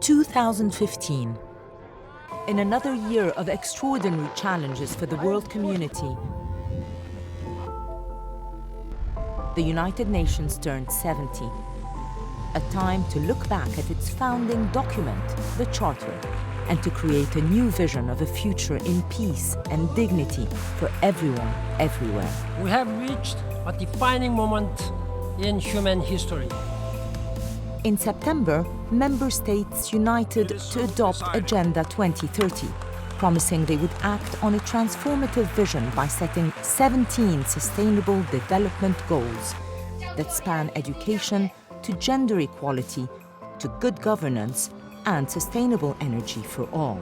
2015. In another year of extraordinary challenges for the world community, the United Nations turned 70. A time to look back at its founding document, the Charter, and to create a new vision of a future in peace and dignity for everyone, everywhere. We have reached a defining moment in human history. In September, member states united to adopt Agenda 2030, promising they would act on a transformative vision by setting 17 sustainable development goals that span education to gender equality, to good governance, and sustainable energy for all.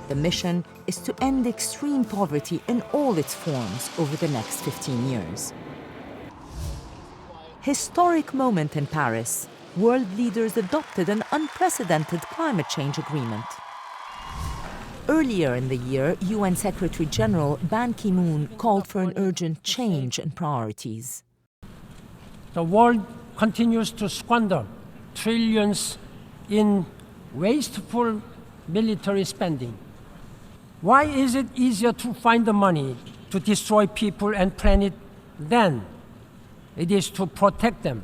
The mission is to end extreme poverty in all its forms over the next 15 years. Historic moment in Paris. World leaders adopted an unprecedented climate change agreement. Earlier in the year, UN Secretary-General Ban Ki-moon called for an urgent change in priorities. The world continues to squander trillions in wasteful military spending. Why is it easier to find the money to destroy people and planet than it is to protect them?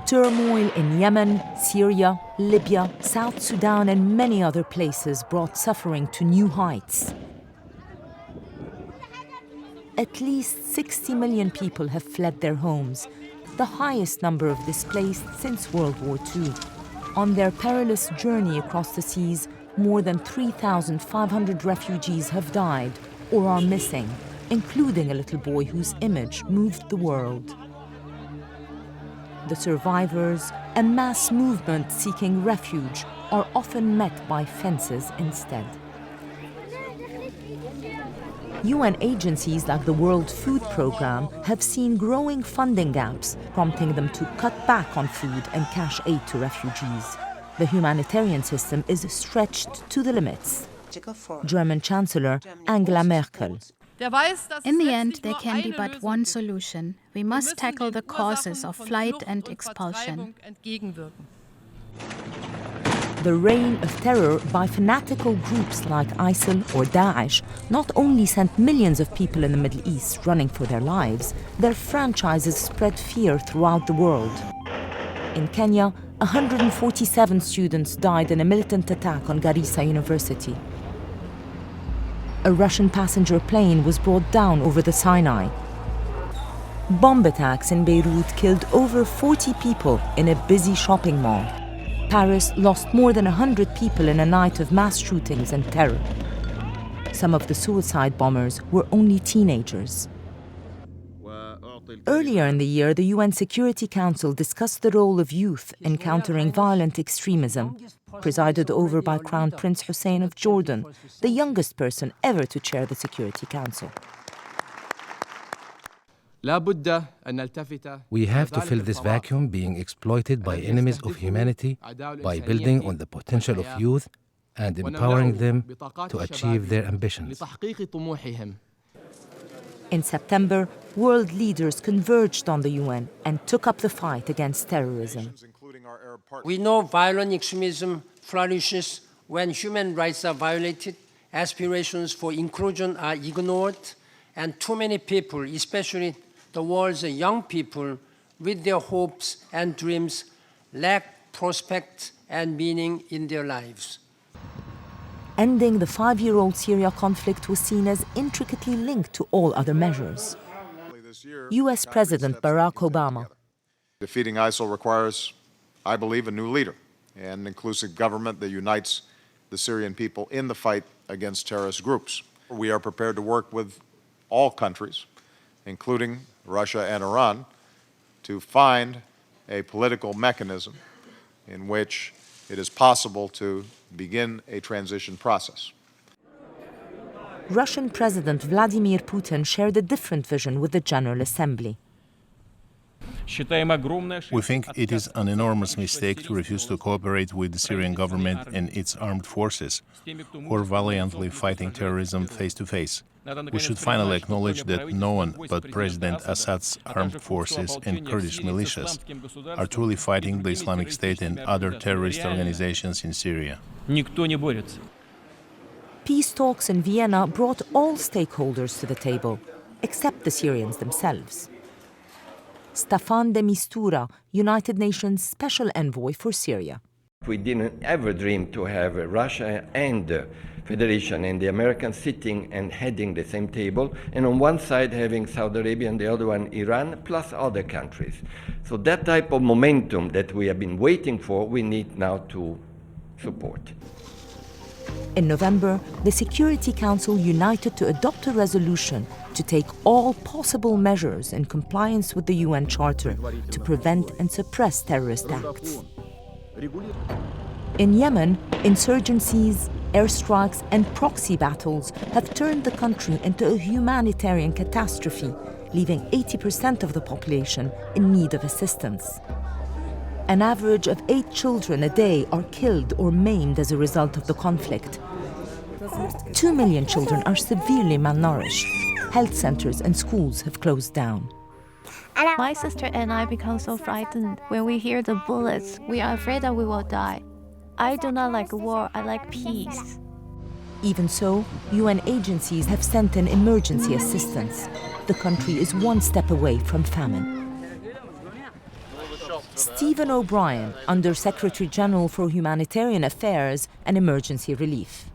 Turmoil in Yemen, Syria, Libya, South Sudan, and many other places brought suffering to new heights. At least 60 million people have fled their homes, the highest number of displaced since World War II. On their perilous journey across the seas, more than 3,500 refugees have died or are missing, including a little boy whose image moved the world. The survivors, a mass movement seeking refuge, are often met by fences instead. UN agencies like the World Food Programme have seen growing funding gaps, prompting them to cut back on food and cash aid to refugees. The humanitarian system is stretched to the limits. German Chancellor Angela Merkel. In the end, there can be but one solution. We must tackle the causes of flight and expulsion. The reign of terror by fanatical groups like ISIL or Daesh not only sent millions of people in the Middle East running for their lives, their franchises spread fear throughout the world. In Kenya, 147 students died in a militant attack on Garissa University. A Russian passenger plane was brought down over the Sinai. Bomb attacks in Beirut killed over 40 people in a busy shopping mall. Paris lost more than 100 people in a night of mass shootings and terror. Some of the suicide bombers were only teenagers. Earlier in the year, the UN Security Council discussed the role of youth in countering violent extremism, presided over by Crown Prince Hussein of Jordan, the youngest person ever to chair the Security Council. We have to fill this vacuum being exploited by enemies of humanity by building on the potential of youth and empowering them to achieve their ambitions. In September, world leaders converged on the UN and took up the fight against terrorism. We know violent extremism flourishes when human rights are violated, aspirations for inclusion are ignored, and too many people, especially the world's young people, with their hopes and dreams, lack prospects and meaning in their lives. Ending the 5-year-old Syria conflict was seen as intricately linked to all other measures. US President Barack Obama. Defeating ISIL requires, I believe, a new leader, an inclusive government that unites the Syrian people in the fight against terrorist groups. We are prepared to work with all countries, including Russia and Iran, to find a political mechanism in which it is possible to begin a transition process. Russian President Vladimir Putin shared a different vision with the General Assembly. We think it is an enormous mistake to refuse to cooperate with the Syrian government and its armed forces, who are valiantly fighting terrorism face to face. We should finally acknowledge that no one but President Assad's armed forces and Kurdish militias are truly fighting the Islamic State and other terrorist organizations in Syria. Peace talks in Vienna brought all stakeholders to the table, except the Syrians themselves. Staffan de Mistura, United Nations Special Envoy for Syria. We didn't ever dream to have Russia and the Federation and the Americans sitting and heading the same table, and on one side having Saudi Arabia and the other one Iran, plus other countries. So that type of momentum that we have been waiting for, we need now to support. In November, the Security Council united to adopt a resolution to take all possible measures in compliance with the UN Charter to prevent and suppress terrorist acts. In Yemen, insurgencies, airstrikes and proxy battles have turned the country into a humanitarian catastrophe, leaving 80% of the population in need of assistance. An average of 8 children a day are killed or maimed as a result of the conflict. 2 million children are severely malnourished. Health centers and schools have closed down. My sister and I become so frightened when we hear the bullets. We are afraid that we will die. I do not like war, I like peace. Even so, UN agencies have sent in emergency assistance. The country is one step away from famine. Stephen O'Brien, Under Secretary General for Humanitarian Affairs and Emergency Relief.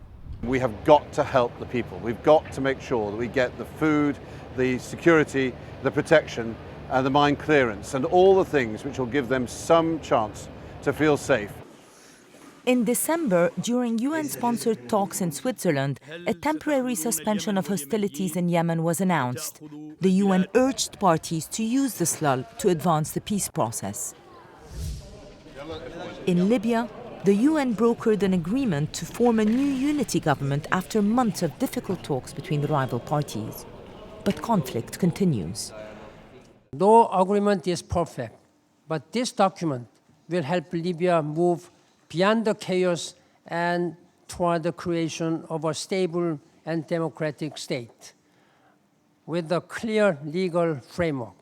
We have got to help the people. We've got to make sure that we get the food, the security, the protection, and the mine clearance, and all the things which will give them some chance to feel safe. In December, during UN-sponsored talks in Switzerland, a temporary suspension of hostilities in Yemen was announced. The UN urged parties to use this lull to advance the peace process. In Libya, the UN brokered an agreement to form a new unity government after months of difficult talks between the rival parties. But conflict continues. No agreement is perfect, but this document will help Libya move beyond the chaos and toward the creation of a stable and democratic state with a clear legal framework.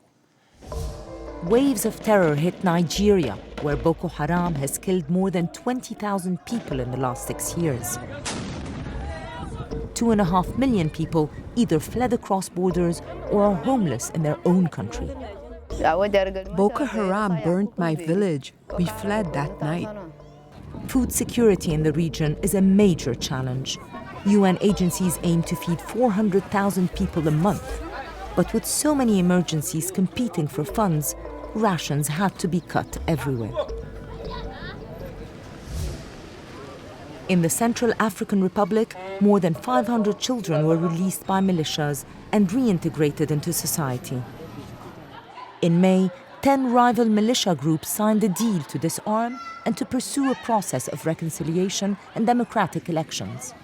Waves of terror hit Nigeria, where Boko Haram has killed more than 20,000 people in the last 6 years. 2.5 million people either fled across borders or are homeless in their own country. Boko Haram burnt my village. We fled that night. Food security in the region is a major challenge. UN agencies aim to feed 400,000 people a month. But with so many emergencies competing for funds, rations had to be cut everywhere. In the Central African Republic, more than 500 children were released by militias and reintegrated into society. In May, 10 rival militia groups signed a deal to disarm and to pursue a process of reconciliation and democratic elections.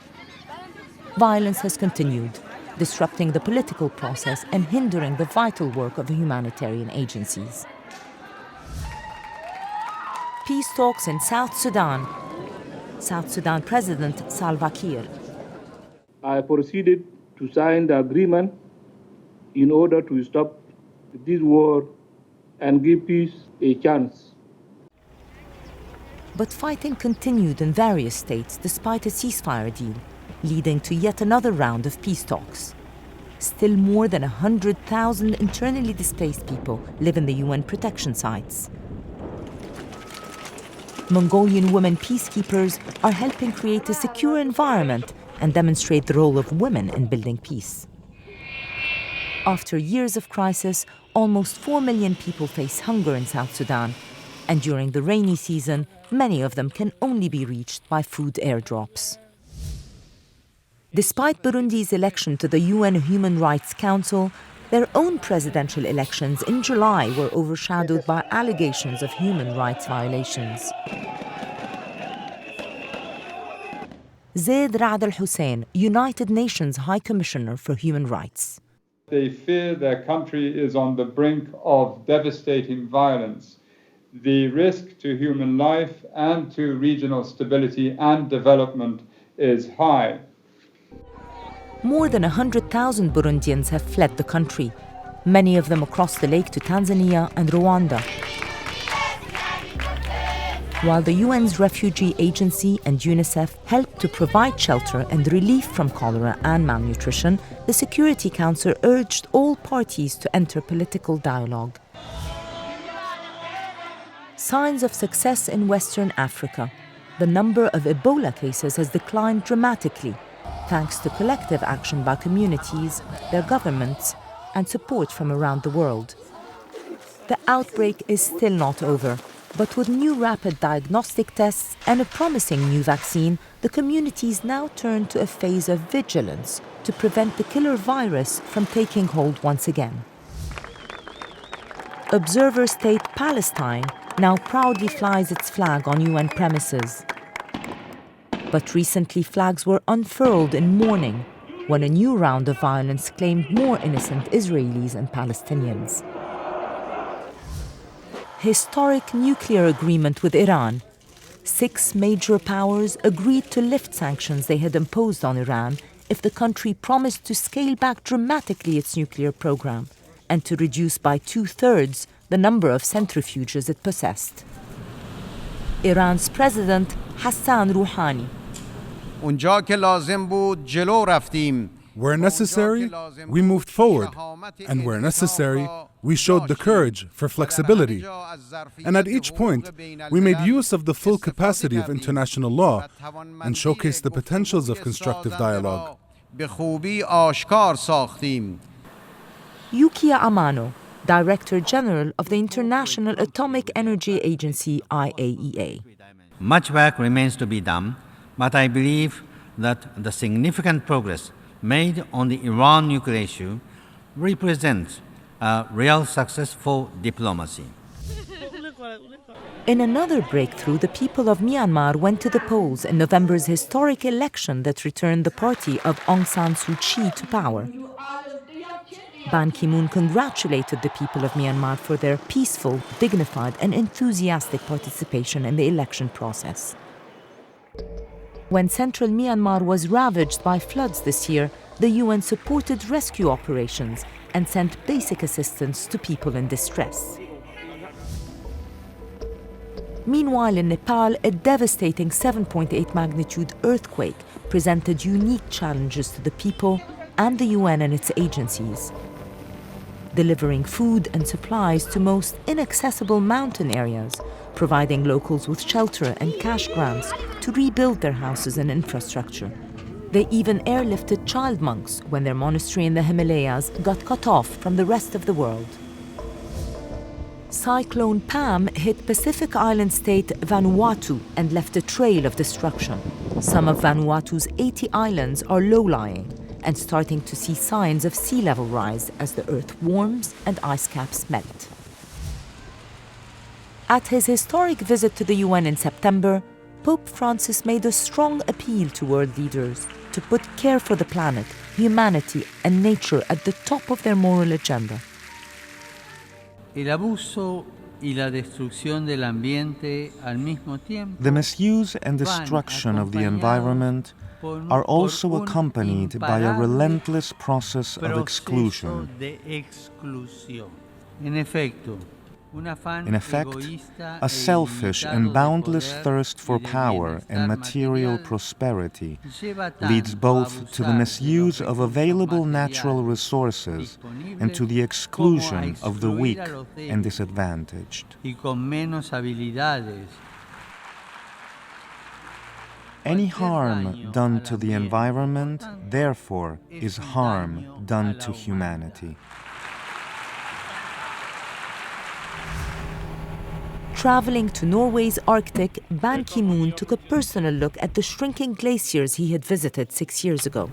Violence has continued, disrupting the political process and hindering the vital work of humanitarian agencies. Peace talks in South Sudan. South Sudan President Salva Kiir. I proceeded to sign the agreement in order to stop this war and give peace a chance. But fighting continued in various states despite a ceasefire deal, leading to yet another round of peace talks. Still more than 100,000 internally displaced people live in the UN protection sites. Mongolian women peacekeepers are helping create a secure environment and demonstrate the role of women in building peace. After years of crisis, almost 4 million people face hunger in South Sudan, and during the rainy season, many of them can only be reached by food airdrops. Despite Burundi's election to the UN Human Rights Council, their own presidential elections in July were overshadowed by allegations of human rights violations. Zaid Ra'ad al-Hussein, United Nations High Commissioner for Human Rights. They fear their country is on the brink of devastating violence. The risk to human life and to regional stability and development is high. more than 100,000 Burundians have fled the country, many of them across the lake to Tanzania and Rwanda. While the UN's Refugee Agency and UNICEF help to provide shelter and relief from cholera and malnutrition, the Security Council urged all parties to enter political dialogue. Signs of success in Western Africa. The number of Ebola cases has declined dramatically, thanks to collective action by communities, their governments, and support from around the world. The outbreak is still not over. But with new rapid diagnostic tests and a promising new vaccine, the communities now turn to a phase of vigilance to prevent the killer virus from taking hold once again. Observer state Palestine now proudly flies its flag on UN premises. But recently flags were unfurled in mourning when a new round of violence claimed more innocent Israelis and Palestinians. Historic nuclear agreement with Iran. 6 major powers agreed to lift sanctions they had imposed on Iran if the country promised to scale back dramatically its nuclear program and to reduce by 2/3 the number of centrifuges it possessed. Iran's president Hassan Rouhani. Where necessary, we moved forward, and where necessary, we showed the courage for flexibility. And at each point, we made use of the full capacity of international law and showcased the potentials of constructive dialogue. Yukiya Amano, Director General of the International Atomic Energy Agency, IAEA. Much work remains to be done, but I believe that the significant progress made on the Iran nuclear issue represents a real successful diplomacy. In another breakthrough, the people of Myanmar went to the polls in November's historic election that returned the party of Aung San Suu Kyi to power. Ban Ki-moon congratulated the people of Myanmar for their peaceful, dignified, and enthusiastic participation in the election process. When central Myanmar was ravaged by floods this year, the UN supported rescue operations and sent basic assistance to people in distress. Meanwhile, in Nepal, a devastating 7.8 magnitude earthquake presented unique challenges to the people and the UN and its agencies. Delivering food and supplies to most inaccessible mountain areas, providing locals with shelter and cash grants to rebuild their houses and infrastructure. They even airlifted child monks when their monastery in the Himalayas got cut off from the rest of the world. Cyclone Pam hit Pacific island state Vanuatu and left a trail of destruction. Some of Vanuatu's 80 islands are low-lying and starting to see signs of sea level rise as the earth warms and ice caps melt. At his historic visit to the UN in September, Pope Francis made a strong appeal to world leaders to put care for the planet, humanity, and nature at the top of their moral agenda. The misuse and destruction of the environment are also accompanied by a relentless process of exclusion. In effect, a selfish and boundless thirst for power and material prosperity leads both to the misuse of available natural resources and to the exclusion of the weak and disadvantaged. Any harm done to the environment, therefore, is harm done to humanity. Traveling to Norway's Arctic, Ban Ki-moon took a personal look at the shrinking glaciers he had visited 6 years ago.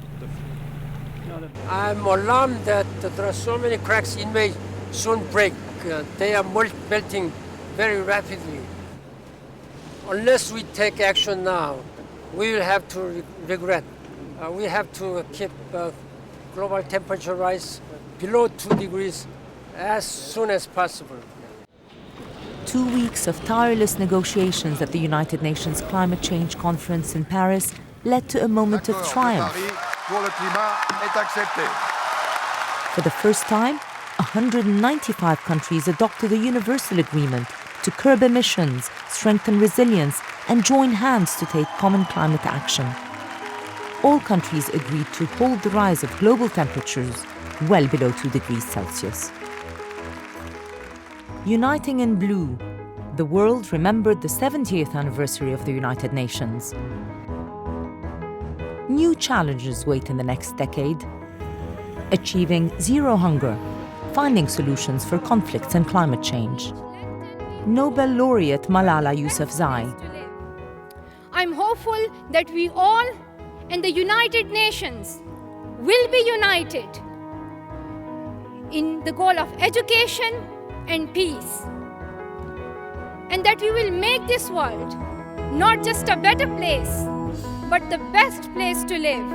I'm alarmed that there are so many cracks in may soon break. They are melting very rapidly. Unless we take action now, we will have to regret. We have to keep global temperature rise below 2 degrees as soon as possible. 2 weeks of tireless negotiations at the United Nations Climate Change Conference in Paris led to a moment of triumph. pour le climat est accepté. For the first time, 195 countries adopted a universal agreement to curb emissions, strengthen resilience, and join hands to take common climate action. All countries agreed to hold the rise of global temperatures well below 2 degrees Celsius. Uniting in blue, the world remembered the 70th anniversary of the United Nations. New challenges wait in the next decade: achieving zero hunger, finding solutions for conflicts and climate change. Nobel laureate Malala Yousafzai. I'm hopeful that we all and the United Nations will be united in the goal of education and peace, and that we will make this world not just a better place, but the best place to live.